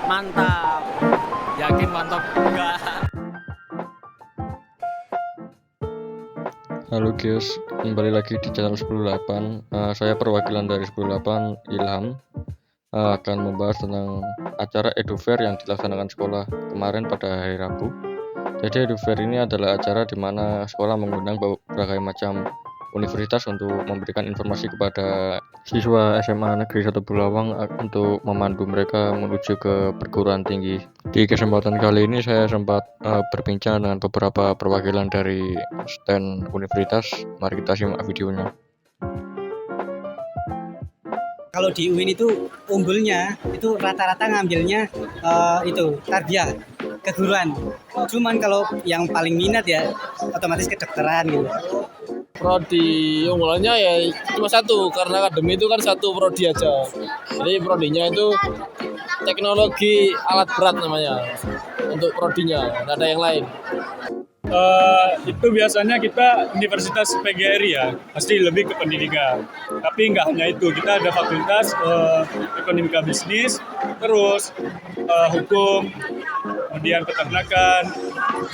Mantap. Yakin mantap? Enggak. Halo guys, kembali lagi di channel 108. Saya perwakilan dari 108 Ilham, akan membahas tentang acara EduFair yang dilaksanakan sekolah kemarin pada hari Rabu. Jadi EduFair ini adalah acara di mana sekolah mengundang berbagai macam universitas untuk memberikan informasi kepada siswa SMA Negeri 1 Bulawang untuk memandu mereka menuju ke perguruan tinggi. Di kesempatan kali ini saya sempat berbincang dengan beberapa perwakilan dari stand universitas. Mari kita simak videonya. Kalau di UIN itu unggulnya itu rata-rata ngambilnya itu tarbiyah, keguruan. Cuman kalau yang paling minat ya otomatis kedokteran gitu. Prodi unggulannya ya cuma satu, karena akademi itu kan satu prodi aja. Jadi prodinya itu teknologi alat berat namanya untuk prodinya, nggak ada yang lain. Itu biasanya kita Universitas PGRI ya, pasti lebih ke pendidikan. Tapi nggak hanya itu, kita ada fakultas ekonomika bisnis, terus hukum, kemudian peternakan,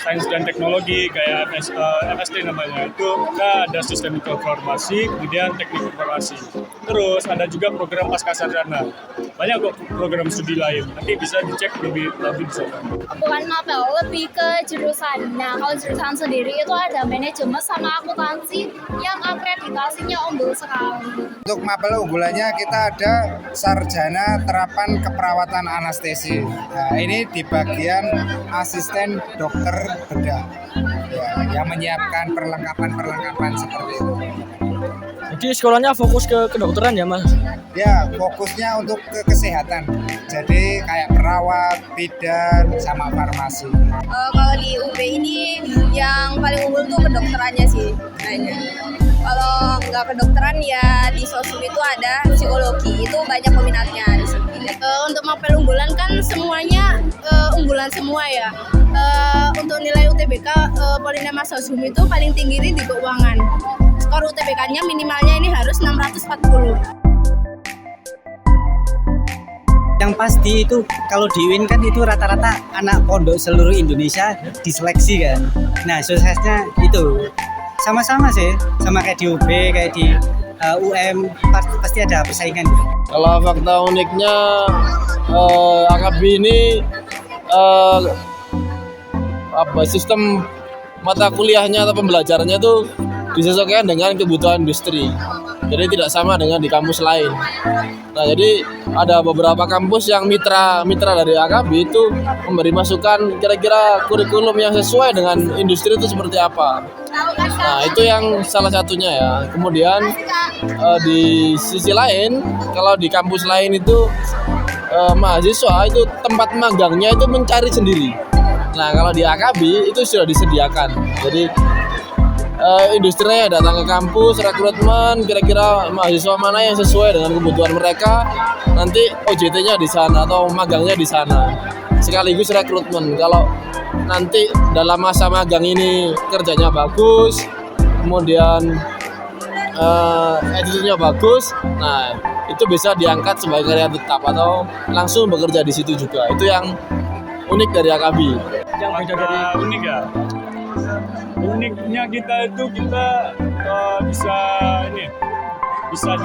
sains dan teknologi kayak FST namanya. Itu kita ada sistem informasi, kemudian teknik informasi. Terus ada juga program pascasarjana. Banyak kok program studi lain. Nanti bisa dicek lebih di sana. Bukan mapel, lebih ke jurusan. Nah, kalau jurusan sendiri itu ada manajemen sama akuntansi yang akreditasinya unggul sekali. Untuk mapel unggulannya kita ada sarjana terapan keperawatan anestesi. Nah, ini di bagian asisten dokter bedah, ya, yang menyiapkan perlengkapan seperti itu. Jadi sekolahnya fokus ke kedokteran ya Mas? Ya, fokusnya untuk ke kesehatan. Jadi kayak perawat, bidan, sama farmasi. Kalau di UB ini yang paling unggul tuh kedokterannya sih kayaknya. Kalau nggak kedokteran ya di sosum itu ada psikologi, itu banyak peminatnya di sini. Untuk mapel unggulan kan semuanya unggulan semua ya. Untuk nilai UTBK Polinema Sosum itu paling tinggi di keuangan. Skor UTBK-nya minimalnya ini harus 640. Yang pasti itu kalau di UIN kan itu rata-rata anak pondok seluruh Indonesia diseleksi kan. Nah suksesnya itu sama-sama sih, sama kayak di UB, kayak di UM, pasti ada persaingan. Kalau fakta uniknya AKB ini sistem mata kuliahnya atau pembelajarannya tuh disesuaikan dengan kebutuhan industri. Jadi tidak sama dengan di kampus lain. Nah, jadi ada beberapa kampus yang mitra dari AKB itu memberi masukan kira-kira kurikulum yang sesuai dengan industri itu seperti apa. Nah, itu yang salah satunya ya. Kemudian di sisi lain, kalau di kampus lain itu mahasiswa itu tempat magangnya itu mencari sendiri. Nah, kalau di AKB itu sudah disediakan. Jadi industrinya datang ke kampus, rekrutmen, kira-kira mahasiswa mana yang sesuai dengan kebutuhan mereka, nanti OJT-nya di sana atau magangnya di sana, sekaligus rekrutmen. Kalau nanti dalam masa magang ini kerjanya bagus, kemudian attitude-nya bagus, nah itu bisa diangkat sebagai karyawan tetap atau langsung bekerja di situ juga. Itu yang unik dari AKB. Yang beda dari unik ya. Uniknya kita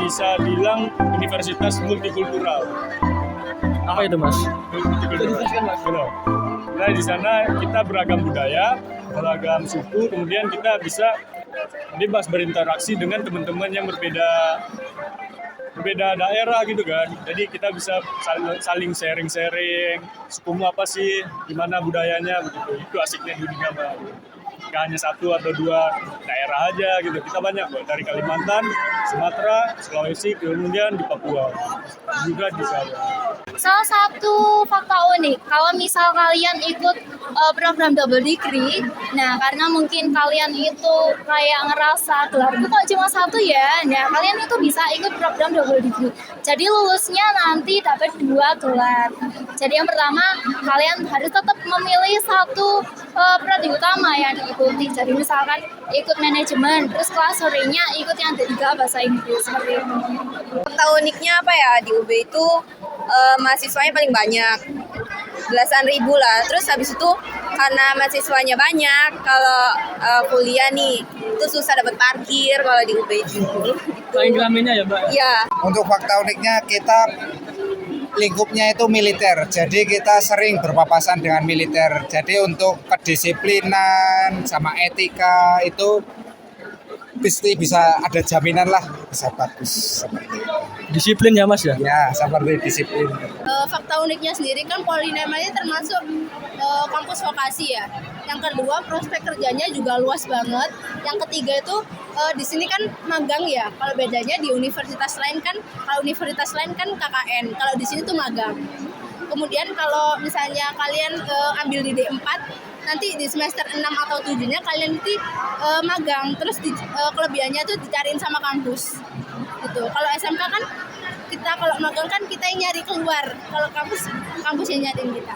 bisa bilang universitas multikultural. Apa itu Mas? Multikultural. Nah, di sana kita beragam budaya, beragam suku, kemudian kita bisa bebas berinteraksi dengan teman-teman yang berbeda daerah gitu kan. Jadi kita bisa saling sharing sukumu apa sih, gimana budayanya begitu. Itu asiknya di dunia Mbak. Gak hanya satu atau dua daerah aja gitu, kita banyak loh, dari Kalimantan, Sumatera, Sulawesi, kemudian di Papua juga di sana. Salah satu fakta unik, kalau misal kalian ikut program double degree, nah karena mungkin kalian itu kayak ngerasa gelarku kok cuma satu ya, nah kalian itu bisa ikut program double degree. Jadi lulusnya nanti dapat 2 gelar. Jadi yang pertama, kalian harus tetap memilih satu prodi utama yang diikuti. Jadi misalkan ikut manajemen, terus kelas sorenya ikut yang ketiga bahasa Inggris seperti itu. Fakta uniknya apa ya, di UB itu mahasiswanya paling banyak, belasan ribu lah. Terus habis itu karena mahasiswanya banyak, kalau kuliah nih itu susah dapat parkir kalau di UB itu. Paling ramainya ya Mbak? Ya, Untuk fakta uniknya kita lingkupnya itu militer, jadi kita sering berpapasan dengan militer. Jadi untuk kedisiplinan sama etika itu pasti bisa ada jaminan lah, bisa bagus seperti itu. Disiplin ya Mas ya? Ya, seperti disiplin. Fakta uniknya sendiri kan Polinema ini termasuk kampus vokasi ya. Yang kedua prospek kerjanya juga luas banget. Yang ketiga itu di sini kan magang ya. Kalau bedanya di universitas lain kan, kalau universitas lain kan KKN. Kalau di sini tuh magang. Kemudian kalau misalnya kalian ambil di D4, nanti di semester 6 atau 7-nya kalian nanti magang. Terus kelebihannya tuh dicariin sama kampus. Gitu. Kalau SMK kan kita kalau magang kan kita yang nyari keluar. Kalau kampus yang nyariin kita.